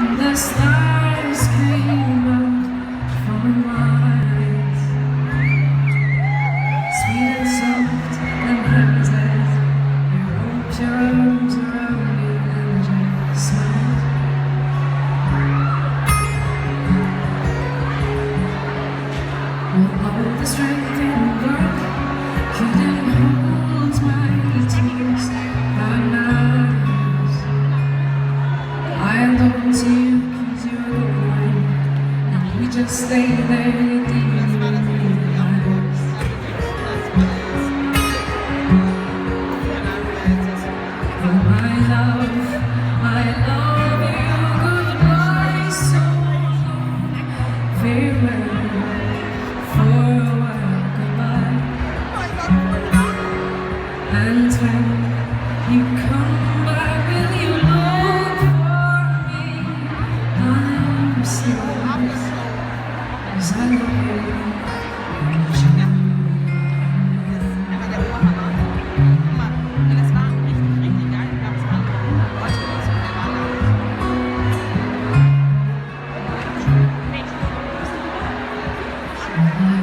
The stars came out from my eyes, sweet and soft and hypnotized. You wrapped your arms around me and you smiled. With all the strength in the world, couldn't hold my tears. But now I long to you 'cause you're the one, and we just stay there deep in my eyes. Oh my love, I love you. Goodbye, so long. Farewell, for a while, goodbye. And when you come back, will you look for me? I'm serious, 'cause I love you.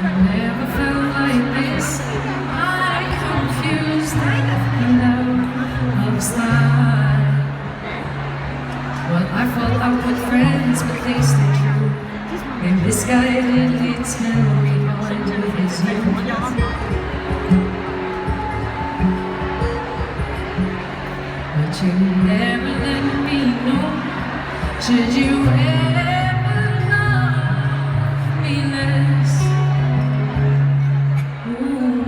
I've never felt like this. I confused and out of style. Well, I fall out with friends, but they stay true. And this guy didn't tell me all I do is you. But you never let me know. Should you ever love me less? Ooh,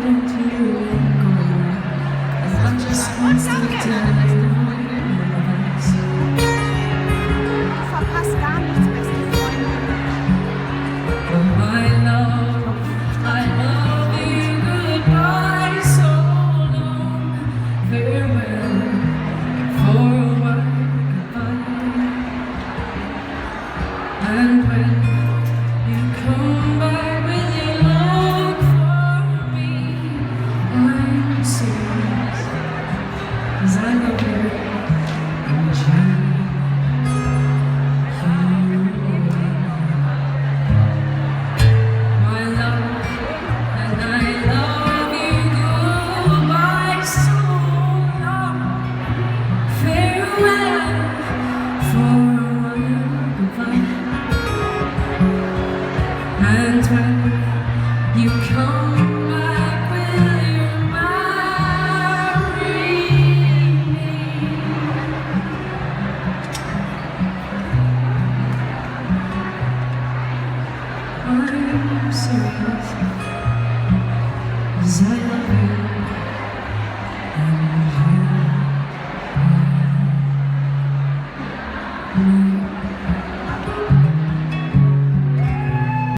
don't you let go. 'Cause I'm just constantly telling you. Verpasst gar nichts, beste Freundin. Oh my love, I love you. Goodbye, so long. Farewell, for a while, goodbye. And when you come back, will you look for me? I'm serious, 'cause I love you and you. My love, and I love you. Goodbye, so long. Farewell, for a while, goodbye. And when you come back, will you marry me? I'm serious, 'cause I love you and you.